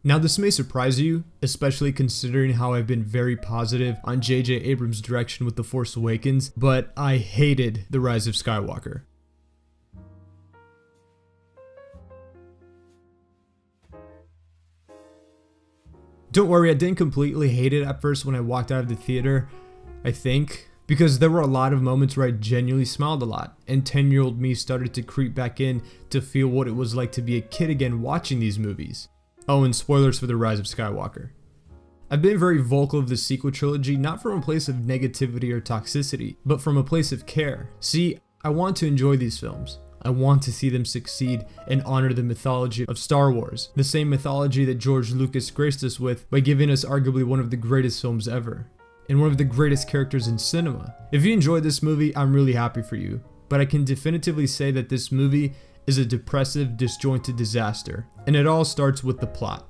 Now this may surprise you, especially considering how I've been very positive on J.J. Abrams' direction with The Force Awakens, but I hated The Rise of Skywalker. Don't worry, I didn't completely hate it at first when I walked out of the theater, I think, because there were a lot of moments where I genuinely smiled a lot, and 10-year-old me started to creep back in to feel what it was like to be a kid again watching these movies. Oh, and spoilers for The Rise of Skywalker. I've been very vocal of the sequel trilogy, not from a place of negativity or toxicity, but from a place of care. See, I want to enjoy these films. I want to see them succeed and honor the mythology of Star Wars, the same mythology that George Lucas graced us with by giving us arguably one of the greatest films ever, and one of the greatest characters in cinema. If you enjoyed this movie, I'm really happy for you, but I can definitively say that this movie is a depressive, disjointed disaster, and it all starts with the plot.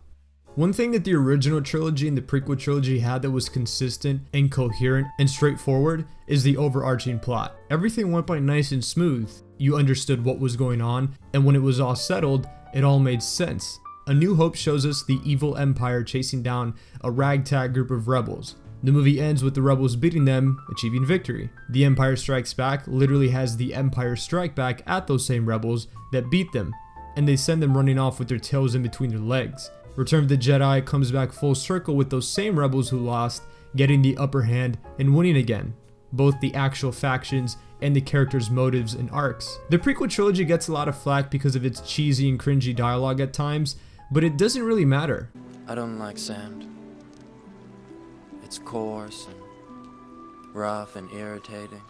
One thing that the original trilogy and the prequel trilogy had that was consistent and coherent and straightforward is the overarching plot. Everything went by nice and smooth. You understood what was going on, and when it was all settled, it all made sense. A New Hope shows us the evil Empire chasing down a ragtag group of rebels. The movie ends with the rebels beating them, achieving victory. The Empire Strikes Back literally has the Empire strike back at those same rebels that beat them, and they send them running off with their tails in between their legs. Return of the Jedi comes back full circle with those same rebels who lost, getting the upper hand and winning again, both the actual factions and the characters' motives and arcs. The prequel trilogy gets a lot of flack because of its cheesy and cringy dialogue at times, but it doesn't really matter. I don't like sand. It's coarse and rough and irritating,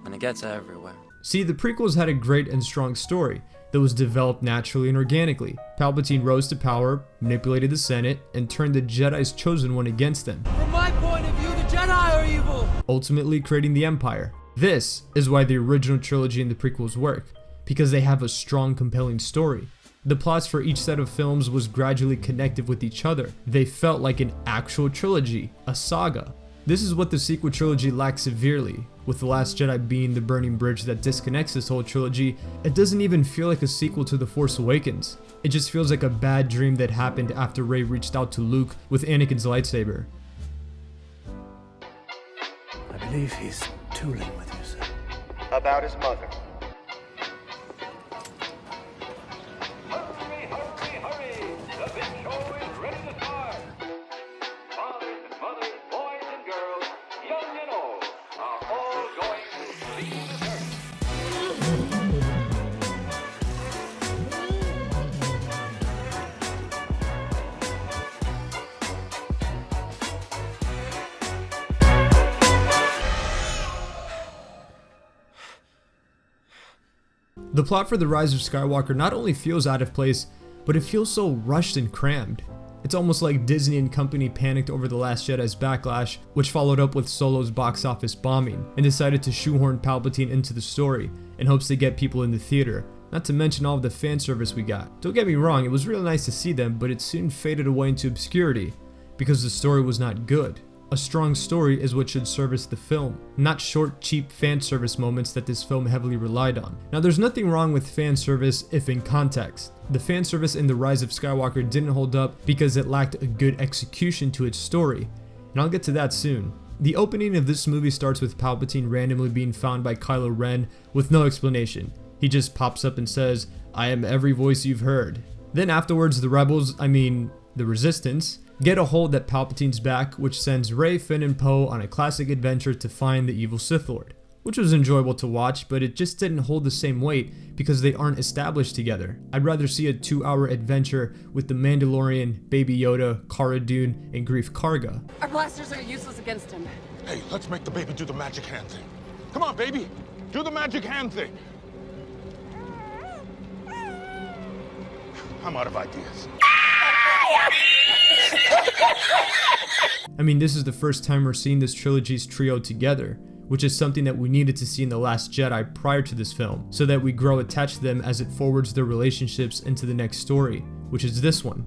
and it gets everywhere. See, the prequels had a great and strong story that was developed naturally and organically. Palpatine rose to power, manipulated the Senate, and turned the Jedi's chosen one against them. From my point of view, the Jedi are evil! Ultimately creating the Empire. This is why the original trilogy and the prequels work, because they have a strong, compelling story. The plots for each set of films was gradually connected with each other. They felt like an actual trilogy, a saga. This is what the sequel trilogy lacks severely. With The Last Jedi being the burning bridge that disconnects this whole trilogy, it doesn't even feel like a sequel to The Force Awakens. It just feels like a bad dream that happened after Rey reached out to Luke with Anakin's lightsaber. I believe he's tooling with you, sir. About his mother. Hurry, hurry, hurry! The big show is ready to start! Fathers and mothers, boys and girls, young and old, are all going to see the church. The plot for The Rise of Skywalker not only feels out of place, but it feels so rushed and crammed. It's almost like Disney and company panicked over The Last Jedi's backlash, which followed up with Solo's box office bombing, and decided to shoehorn Palpatine into the story in hopes to get people in the theater, not to mention all of the fan service we got. Don't get me wrong, it was really nice to see them, but it soon faded away into obscurity, because the story was not good. A strong story is what should service the film, not short, cheap fan service moments that this film heavily relied on. Now, there's nothing wrong with fan service if in context. The fan service in The Rise of Skywalker didn't hold up because it lacked a good execution to its story, and I'll get to that soon. The opening of this movie starts with Palpatine randomly being found by Kylo Ren with no explanation. He just pops up and says, "I am every voice you've heard." Then afterwards, the rebels, the Resistance, get a hold that Palpatine's back, which sends Rey, Finn, and Poe on a classic adventure to find the evil Sith Lord, which was enjoyable to watch, but it just didn't hold the same weight because they aren't established together. I'd rather see a 2-hour adventure with the Mandalorian, Baby Yoda, Cara Dune, and Greef Karga. Our blasters are useless against him. Hey, let's make the baby do the magic hand thing. Come on, baby. Do the magic hand thing. I'm out of ideas. This is the first time we're seeing this trilogy's trio together, which is something that we needed to see in The Last Jedi prior to this film, so that we grow attached to them as it forwards their relationships into the next story, which is this one.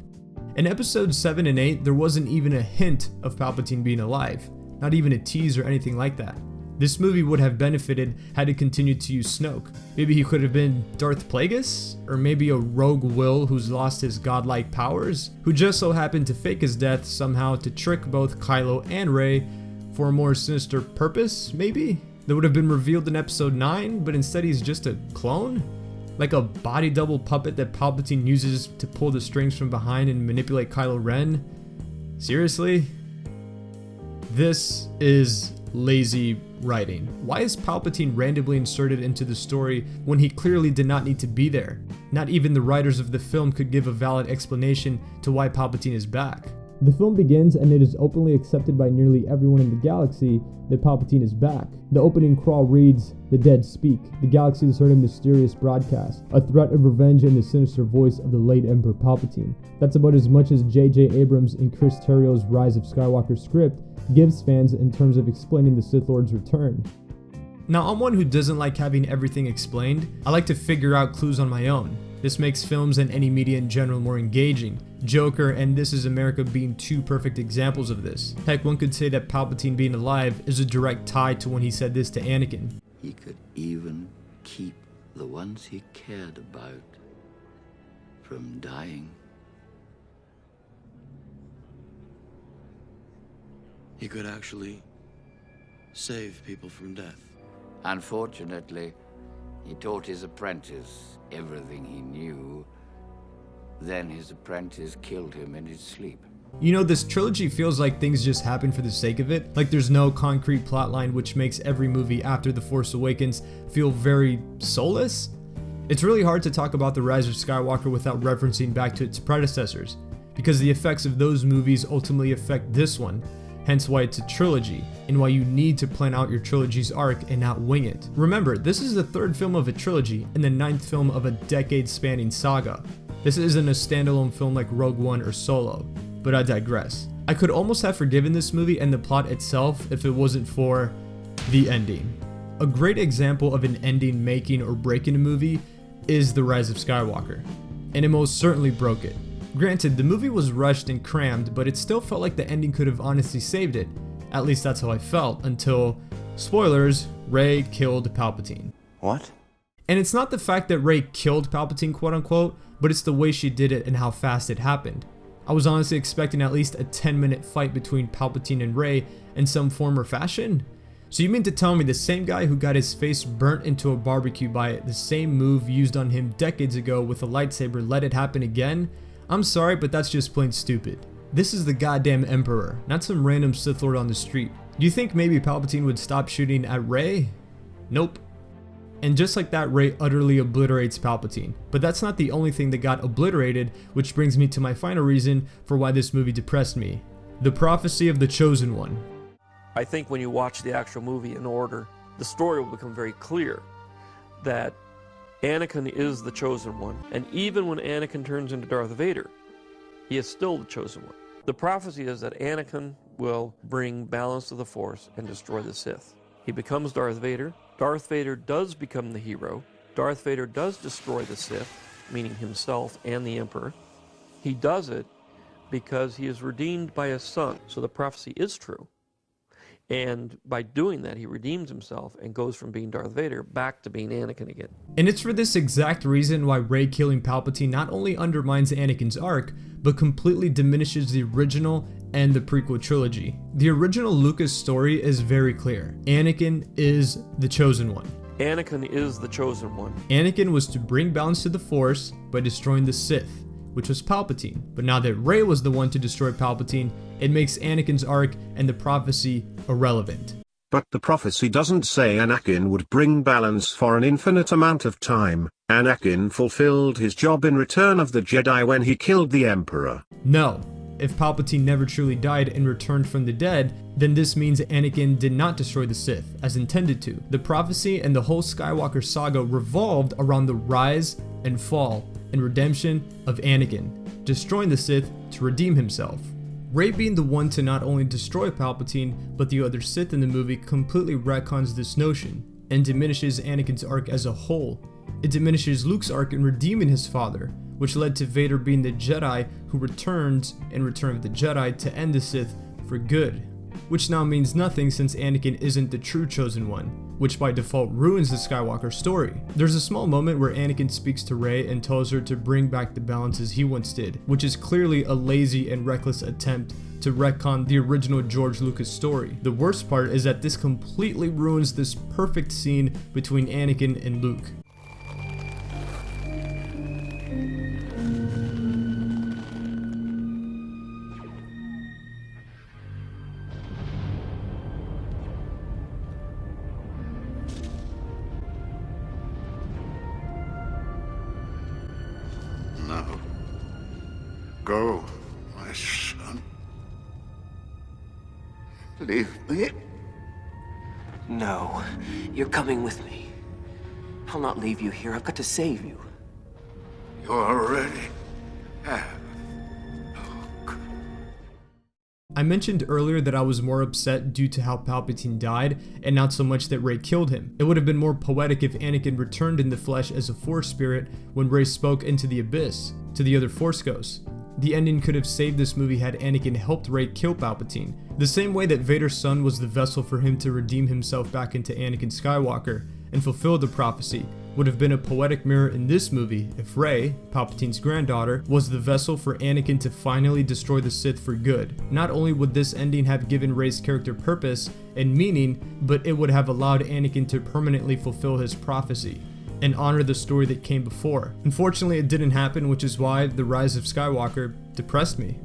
In episodes 7 and 8, there wasn't even a hint of Palpatine being alive, not even a tease or anything like that. This movie would have benefited had it continued to use Snoke. Maybe he could have been Darth Plagueis? Or maybe a rogue Will who's lost his godlike powers? Who just so happened to fake his death somehow to trick both Kylo and Rey for a more sinister purpose, maybe? That would have been revealed in episode 9, but instead he's just a clone? Like a body double puppet that Palpatine uses to pull the strings from behind and manipulate Kylo Ren? Seriously? This is lazy writing. Why is Palpatine randomly inserted into the story when he clearly did not need to be there? Not even the writers of the film could give a valid explanation to why Palpatine is back. The film begins and it is openly accepted by nearly everyone in the galaxy that Palpatine is back. The opening crawl reads, "The dead speak. The galaxy has heard a mysterious broadcast, a threat of revenge in the sinister voice of the late Emperor Palpatine." That's about as much as J.J. Abrams and Chris Terrio's Rise of Skywalker script gives fans in terms of explaining the Sith Lord's return. Now, I'm one who doesn't like having everything explained. I like to figure out clues on my own. This makes films and any media in general more engaging. Joker and This Is America being two perfect examples of this. Heck, one could say that Palpatine being alive is a direct tie to when he said this to Anakin. He could even keep the ones he cared about from dying. He could actually save people from death. Unfortunately, he taught his apprentice everything he knew. Then his apprentice killed him in his sleep. You know, this trilogy feels like things just happen for the sake of it. Like there's no concrete plotline, which makes every movie after The Force Awakens feel very soulless. It's really hard to talk about The Rise of Skywalker without referencing back to its predecessors, because the effects of those movies ultimately affect this one. Hence why it's a trilogy, and why you need to plan out your trilogy's arc and not wing it. Remember, this is the third film of a trilogy, and the 9th film of a decade-spanning saga. This isn't a standalone film like Rogue One or Solo, but I digress. I could almost have forgiven this movie and the plot itself if it wasn't for the ending. A great example of an ending making or breaking a movie is The Rise of Skywalker, and it most certainly broke it. Granted, the movie was rushed and crammed, but it still felt like the ending could have honestly saved it. At least that's how I felt, until, spoilers, Rey killed Palpatine. What? And it's not the fact that Rey killed Palpatine, quote unquote, but it's the way she did it and how fast it happened. I was honestly expecting at least a 10-minute fight between Palpatine and Rey in some form or fashion. So you mean to tell me the same guy who got his face burnt into a barbecue by the same move used on him decades ago with a lightsaber let it happen again? I'm sorry, but that's just plain stupid. This is the goddamn Emperor, not some random Sith Lord on the street. Do you think maybe Palpatine would stop shooting at Rey? Nope. And just like that, Rey utterly obliterates Palpatine. But that's not the only thing that got obliterated, which brings me to my final reason for why this movie depressed me. The prophecy of the Chosen One. I think when you watch the actual movie in order, the story will become very clear that Anakin is the Chosen One, and even when Anakin turns into Darth Vader, he is still the Chosen One. The prophecy is that Anakin will bring balance to the Force and destroy the Sith. He becomes Darth Vader. Darth Vader does become the hero. Darth Vader does destroy the Sith, meaning himself and the Emperor. He does it because he is redeemed by his son, so the prophecy is true. And by doing that, he redeems himself and goes from being Darth Vader back to being Anakin again. And it's for this exact reason why Rey killing Palpatine not only undermines Anakin's arc, but completely diminishes the original and the prequel trilogy. The original Lucas story is very clear. Anakin is the Chosen One. Anakin is the Chosen One. Anakin was to bring balance to the Force by destroying the Sith, which was Palpatine. But now that Rey was the one to destroy Palpatine, it makes Anakin's arc and the prophecy irrelevant. But the prophecy doesn't say Anakin would bring balance for an infinite amount of time. Anakin fulfilled his job in Return of the Jedi when he killed the Emperor. No. If Palpatine never truly died and returned from the dead, then this means Anakin did not destroy the Sith, as intended to. The prophecy and the whole Skywalker saga revolved around the rise and fall and redemption of Anakin, destroying the Sith to redeem himself. Rey being the one to not only destroy Palpatine, but the other Sith in the movie completely retcons this notion, and diminishes Anakin's arc as a whole. It diminishes Luke's arc in redeeming his father, which led to Vader being the Jedi who returns in Return of the Jedi to end the Sith for good. which now means nothing since Anakin isn't the true chosen one, which by default ruins the Skywalker story. There's a small moment where Anakin speaks to Rey and tells her to bring back the balance as he once did, which is clearly a lazy and reckless attempt to retcon the original George Lucas story. The worst part is that this completely ruins this perfect scene between Anakin and Luke. Now, go, my son. Leave me. No, you're coming with me. I'll not leave you here. I've got to save you. You already have. I mentioned earlier that I was more upset due to how Palpatine died, and not so much that Rey killed him. It would have been more poetic if Anakin returned in the flesh as a Force spirit when Rey spoke into the abyss, to the other Force ghosts. The ending could have saved this movie had Anakin helped Rey kill Palpatine, the same way that Vader's son was the vessel for him to redeem himself back into Anakin Skywalker and fulfill the prophecy. Would have been a poetic mirror in this movie if Rey, Palpatine's granddaughter, was the vessel for Anakin to finally destroy the Sith for good. Not only would this ending have given Rey's character purpose and meaning, but it would have allowed Anakin to permanently fulfill his prophecy and honor the story that came before. Unfortunately, it didn't happen, which is why The Rise of Skywalker depressed me.